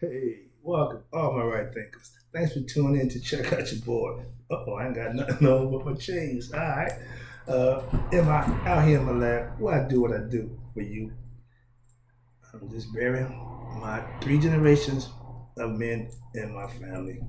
Hey, welcome, all my right thinkers. Thanks for tuning in to check out your boy. I ain't got nothing on but my chains. All right. Am I out here in my lab? Well, I do what I do for you. I'm just burying my three generations of men in my family.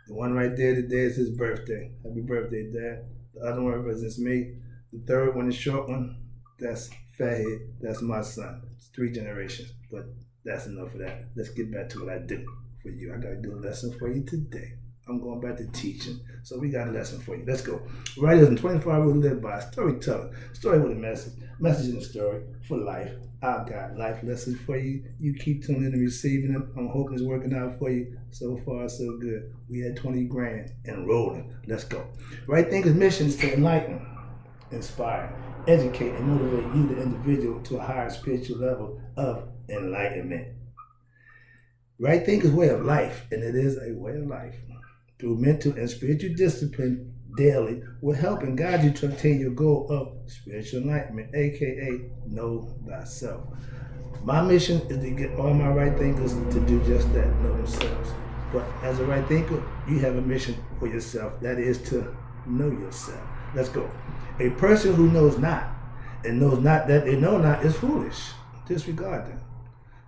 The one right there today is his birthday. Happy birthday, Dad. The other one represents me. The third one, the short one, that's Fathead. That's my son. It's three generations. But that's enough of that. Let's get back to what I do for you. I gotta do a lesson for you today. I'm going back to teaching. So we got a lesson for you. Let's go. Writers in 25 rules live by storytelling. Story with a message. Message in the story for life. I've got life lessons for you. You keep tuning in and receiving them. I'm hoping it's working out for you. So far, so good. We had 20 grand and rolling. Let's go. Right Thinker's mission is to enlighten, inspire, educate, and motivate you, the individual, to a higher spiritual level of enlightenment. Right Thinker's way of life, and it is a way of life, through mental and spiritual discipline daily, will help and guide you to attain your goal of spiritual enlightenment, aka know thyself. My mission is to get all my right thinkers to do just that, know themselves. But as a right thinker, you have a mission for yourself. That is to know yourself. Let's go. A person who knows not and knows not that they know not is foolish. Disregard them.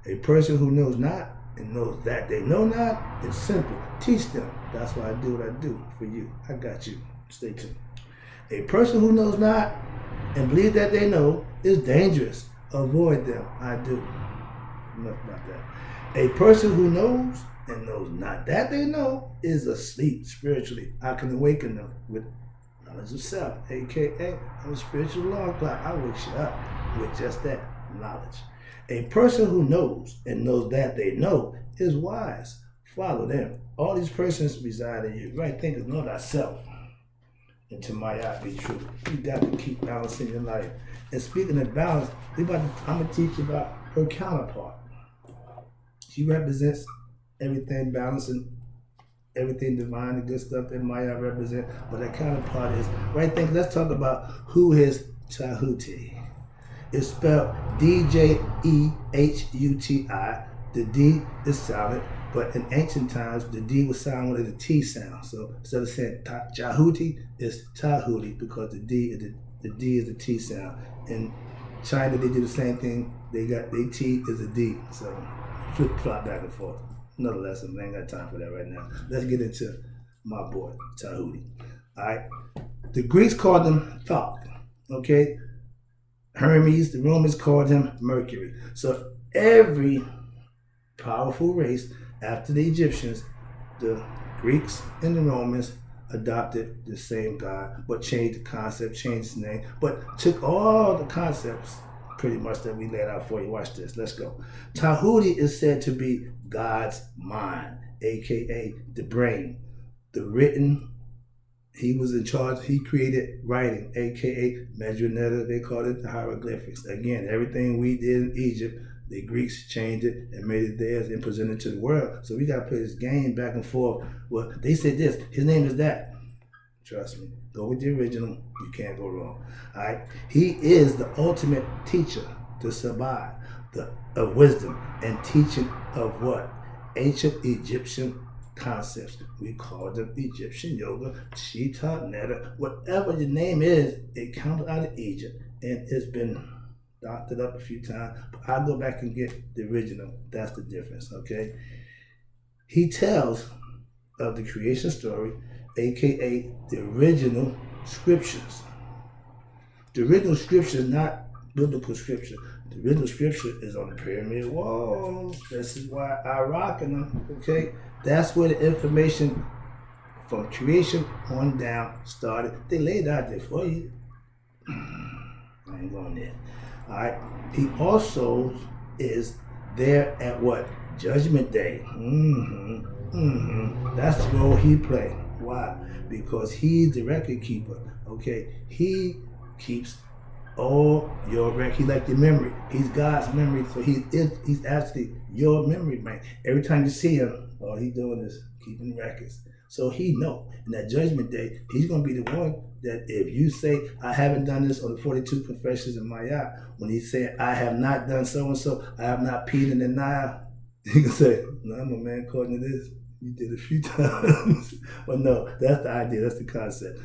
A person who knows not and knows that they know not is simple. Teach them. That's why I do what I do for you. I got you. Stay tuned. A person who knows not and believes that they know is dangerous. Avoid them. I do. Enough about that. A person who knows and knows not that they know is asleep spiritually. I can awaken them with knowledge of self, aka I'm a spiritual alarm clock. I wake you up with just that knowledge. A person who knows and knows that they know is wise. Follow them. All these persons reside in you. Right thinkers, know thyself. And to my eye be true. You got to keep balancing your life. And speaking of balance, I'm going to teach you about her counterpart. She represents everything balancing, everything divine, the good stuff that Maya represent. But that counterpart is right thing. Let's talk about who is Djehuti. It's spelled Djehuti. The D is silent, but in ancient times, the D was sounded with a T sound. So instead of saying Djehuti, it's Tahuti because the D is the T sound. In China, they do the same thing. They got their T is a D. So flip flop back and forth. Another lesson. I ain't got time for that right now. Let's get into my boy Djehuti. All right. The Greeks called him Thought. Okay. Hermes, the Romans called him Mercury. So every powerful race after the Egyptians, the Greeks and the Romans adopted the same God, but changed the concept, changed his name, but took all the concepts pretty much that we laid out for you. Watch this. Let's go. Djehuti is said to be God's mind, aka the brain, the written. He was in charge. He created writing, aka Medjugorje. They called it the hieroglyphics. Again, everything we did in Egypt, the Greeks changed it and made it theirs and presented it to the world. So we got to play this game back and forth. Well, they said this. His name is that. Trust me. Go with the original. You can't go wrong. All right. He is the ultimate teacher to survive of wisdom and teaching of what? Ancient Egyptian concepts. We call them Egyptian yoga, Shita, Netta, whatever your name is, it comes out of Egypt and it's been doctored up a few times. But I'll go back and get the original. That's the difference, okay? He tells of the creation story, aka the original scriptures. The original scripture is not biblical scripture. The original scripture is on the pyramid walls. This is why I rock in them, okay? That's where the information from creation on down started. They laid out there for you. I ain't going there. All right. He also is there at what? Judgment Day. That's the role he played. Why? Because he's the record keeper. Okay. He keeps all your record. He like your memory. He's God's memory. So he's actually your memory bank. Every time you see him, all he's doing is keeping records. So he know in that judgment day, he's going to be the one that if you say, I haven't done this on the 42 confessions in Maya, when he said, I have not done so-and-so, I have not peed in the Nile, You can say, no, I'm a man according to this. You did a few times. But no, that's the idea. That's the concept.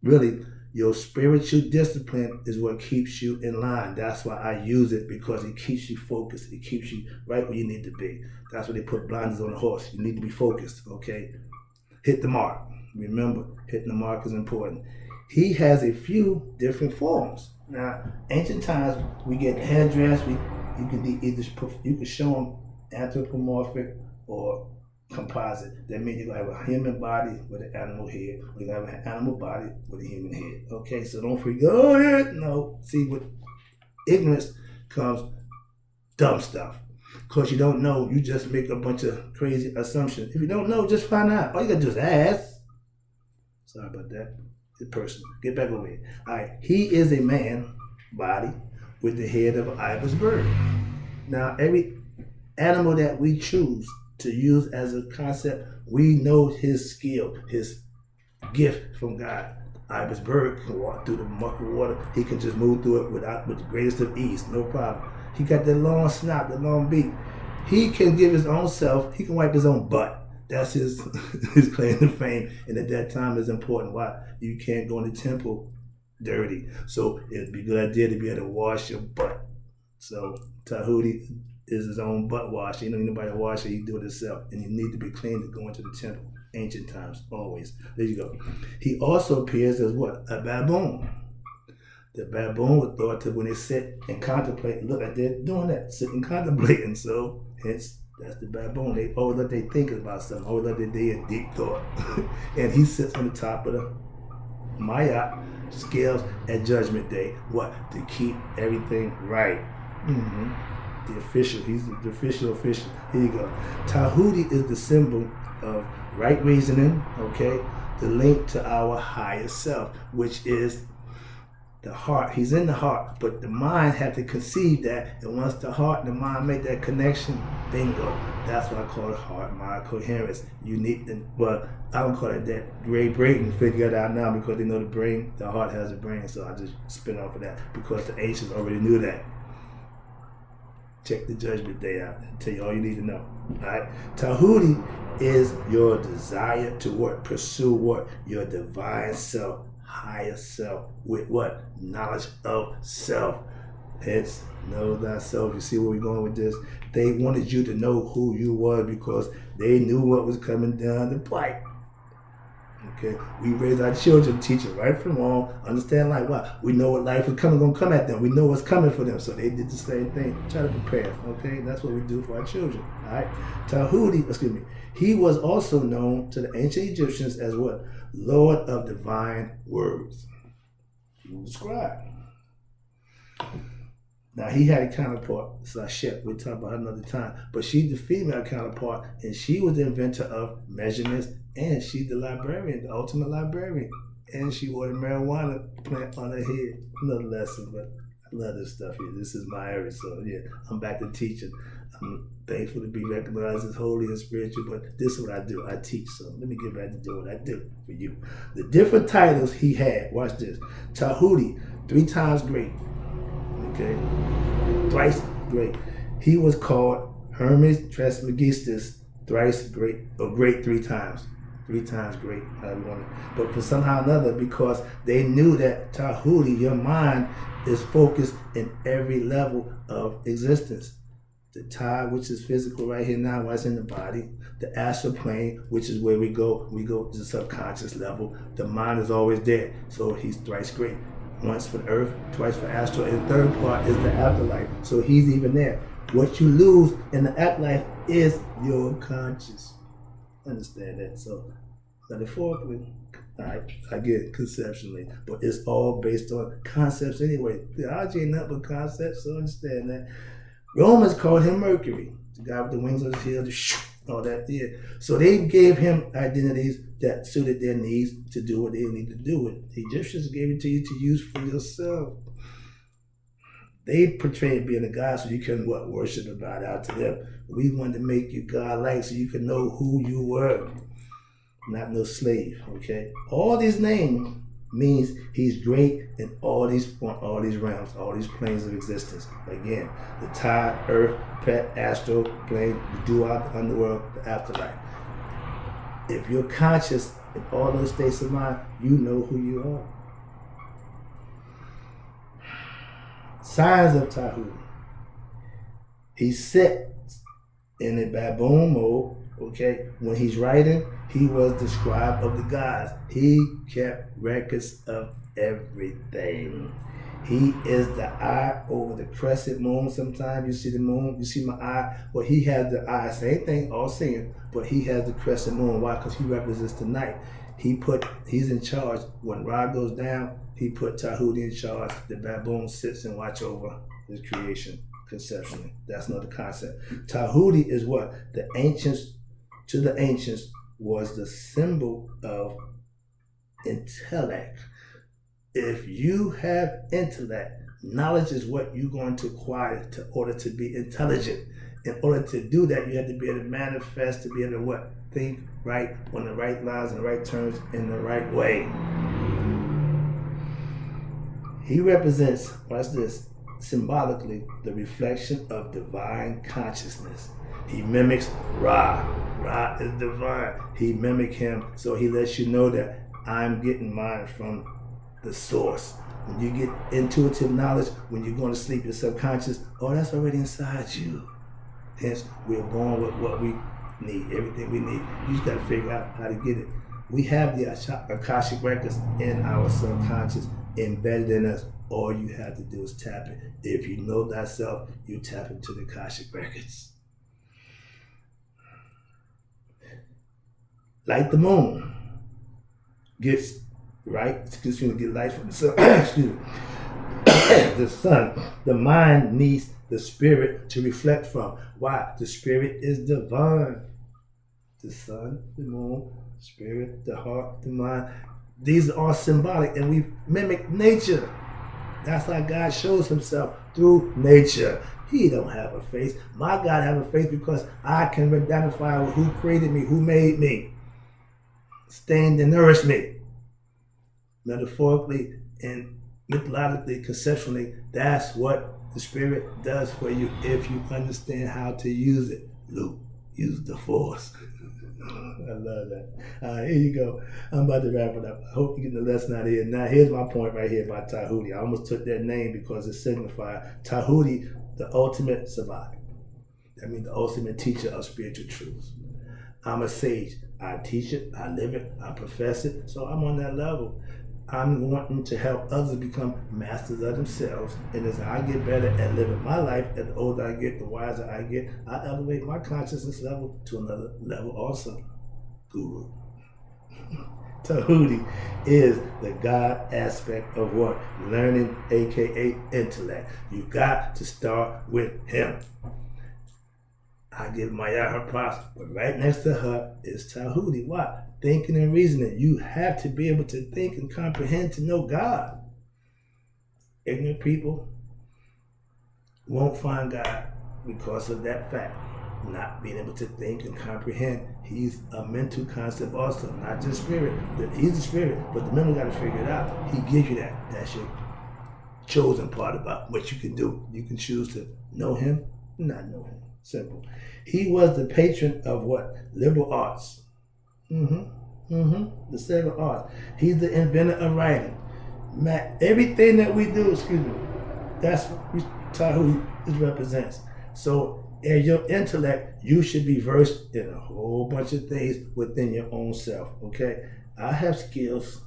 Really, your spiritual discipline is what keeps you in line. That's why I use it, because it keeps you focused. It keeps you right where you need to be. That's why they put blinders on the horse. You need to be focused, okay? Hit the mark. Remember, hitting the mark is important. He has a few different forms. Now, ancient times, we get headdress. You can either you can show them anthropomorphic or composite. That means you're gonna have a human body with an animal head, or you're gonna have an animal body with a human head. Okay, so don't forget. Oh yeah, no. See, with ignorance comes dumb stuff. Because you don't know, you just make a bunch of crazy assumptions. If you don't know, just find out. All you gotta do is ask. Sorry about that. The person. Get back over here. All right. He is a man body with the head of an ibis bird. Now, every animal that we choose to use as a concept, we know his skill, his gift from God. Ibis bird can walk through the muck of water. He can just move through it with the greatest of ease, no problem. He got that long snout, that long beak. He can give his own self. He can wipe his own butt. That's his his claim to fame. And at that time, it's important. Why? You can't go in the temple dirty. So it'd be a good idea to be able to wash your butt. So Djehuti is his own butt wash. You don't need nobody to wash it. He do it himself. And you need to be clean to go into the temple. Ancient times, always. There you go. He also appears as what? A baboon. The baboon was thought to, when they sit and contemplate, look like they're doing that, sitting and contemplating. So hence, that's the baboon. They always let they think about something, always let they in deep thought. And he sits on the top of the Maya scales at Judgment Day. What? To keep everything right. The official. He's the official. Here you go. Djehuti is the symbol of right reasoning, okay? The link to our higher self, which is the heart. He's in the heart, but the mind had to conceive that, and once the heart and the mind make that connection, bingo. That's what I call it, heart-mind coherence. You need, well, I don't call it that. Ray Brayton figured it out now because they know the heart has a brain, so I just spin off of that because the ancients already knew that. Check the Judgment Day out and tell you all you need to know. All right? Djehuti is your desire to what? Pursue what? Your divine self, higher self, with what? Knowledge of self. Hence, know thyself. You see where we're going with this? They wanted you to know who you were because they knew what was coming down the pipe. Okay, we raise our children, teach them right from wrong, understand like what? We know what life is gonna come at them. We know what's coming for them. So they did the same thing. Try to prepare. Okay, that's what we do for our children. All right. Djehuti, he was also known to the ancient Egyptians as what? Lord of divine words. He was a scribe. Now he had a counterpart, Sashet. We'll talk about her another time. But she's the female counterpart, and she was the inventor of measurements, and she's the librarian, the ultimate librarian. And she wore the marijuana plant on her head. Another lesson, but I love this stuff here. This is my area, so yeah, I'm back to teaching. I'm thankful to be recognized as holy and spiritual, but this is what I do. I teach, so let me get back to doing what I do for you. The different titles he had, watch this. Djehuti, 3 times great. Okay, thrice great. He was called Hermes Trismegistus, thrice great, or great 3 times. 3 times great, however you want it. But for somehow or another, because they knew that Djehuti, your mind is focused in every level of existence. The tie, which is physical right here now, what's in the body. The astral plane, which is where we go to the subconscious level. The mind is always there. So he's thrice great. Once for earth, twice for astral, and the third part is the afterlife. So he's even there. What you lose in the afterlife is your conscious. Understand that? So metaphorically, I get it conceptually, but it's all based on concepts anyway. Theology ain't nothing but concepts, so understand that. Romans called him Mercury, the guy with the wings on his head, all that. Yeah. So they gave him identities that suited their needs to do what they needed to do with. The Egyptians gave it to you to use for yourself. They portrayed being a god so you couldn't worship and bow out to them. We wanted to make you God-like so you could know who you were. Not no slave, okay? All these names means he's great in all these realms, all these planes of existence. Again, the tide, earth, pet, astral plane, the duat, the underworld, the afterlife. If you're conscious in all those states of mind, you know who you are. Signs of Djehuti. He sits in a baboon mode, okay? When he's writing, he was the scribe of the gods. He kept records of everything. He is the eye over the crescent moon. Sometimes you see the moon, you see my eye. Well, he has the eye, same thing, all seeing, but he has the crescent moon. Why? Because he represents the night. He's in charge. When Ra goes down, he put Djehuti in charge. The baboon sits and watch over his creation conceptually. That's not the concept. Djehuti is what? The ancients, to the ancients, was the symbol of intellect. If you have intellect, knowledge is what you're going to acquire in order to be intelligent. In order to do that, you have to be able to manifest, to be able to what? Think right, on the right lines, in the right terms, in the right way. He represents, watch this, symbolically, the reflection of divine consciousness. He mimics Ra. Ra is divine. He mimics him, so he lets you know that I'm getting mine from the source. When you get intuitive knowledge, when you're going to sleep, your subconscious, oh, that's already inside you. Hence, we're born with what we need, everything we need. You just got to figure out how to get it. We have the Akashic records in our subconscious, embedded in us. All you have to do is tap it. If you know thyself, you tap into the Akashic records. Like the moon gets get light from the sun. Excuse me. The sun. The mind needs the spirit to reflect from. Why? The spirit is divine. The sun, the moon, spirit, the heart, the mind. These are all symbolic, and we mimic nature. That's how God shows himself, through nature. He don't have a face. My God have a face because I can identify with who created me, who made me, sustained and nourished me. Metaphorically and mythologically, conceptually, that's what the spirit does for you if you understand how to use it. Luke, use the force. I love that. All right, here you go. I'm about to wrap it up. I hope you're getting the lesson out of here. Now, here's my point right here about Djehuti. I almost took that name because it signified Djehuti, the ultimate survivor. That means the ultimate teacher of spiritual truths. I'm a sage. I teach it, I live it, I profess it. So I'm on that level. I'm wanting to help others become masters of themselves. And as I get better at living my life, and the older I get, the wiser I get, I elevate my consciousness level to another level also. Guru. Djehuti is the God aspect of what? Learning, aka intellect. You got to start with him. I give Maya her props, but right next to her is Djehuti. Why? Thinking and reasoning. You have to be able to think and comprehend to know God. Ignorant people won't find God because of that fact. Not being able to think and comprehend. He's a mental concept also, not just spirit. He's the spirit, but the mental got to figure it out. He gives you that. That's your chosen part about what you can do. You can choose to know him, not know him. Simple. He was the patron of what? Liberal arts. The 7 arts. He's the inventor of writing. Everything that we do, that's what Djehuti represents. So, as your intellect, you should be versed in a whole bunch of things within your own self. Okay? I have skills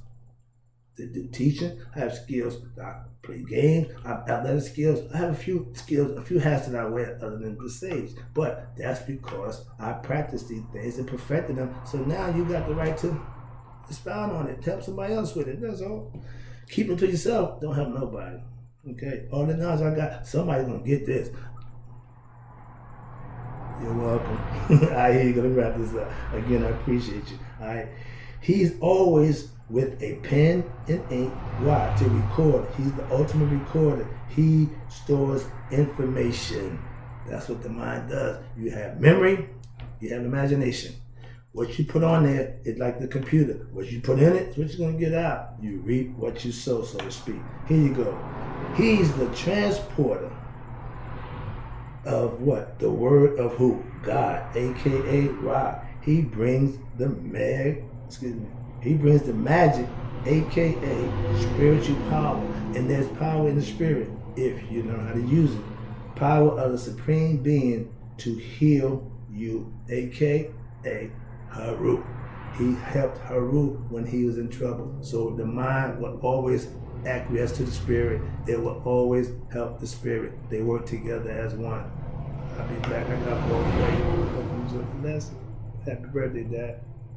to do teaching. I have skills to play games. I have athletic skills. I have a few skills, a few hats that I wear other than the stage. But that's because I practice these things and perfected them. So now you got the right to expound on it. Help somebody else with it. That's all. Keep it to yourself. Don't help nobody. Okay? All the knowledge I got, somebody's going to get this. You're welcome. All right, here you're going to wrap this up. Again, I appreciate you. All right. He's always with a pen and ink. Why? To record. He's the ultimate recorder. He stores information. That's what the mind does. You have memory, you have imagination. What you put on there is like the computer. What you put in it is what you're going to get out. You reap what you sow, so to speak. Here you go. He's the transporter of what? The word of who? God, aka Ra. He brings the He brings the magic, aka spiritual power. And there's power in the spirit if you know how to use it. Power of the supreme being to heal you, aka Haru. He helped Haru when he was in trouble. So the mind will always acquiesce to the spirit. It will always help the spirit. They work together as one. I'll be back. I got more for you. Hope you enjoyed the lesson. Happy birthday, Dad.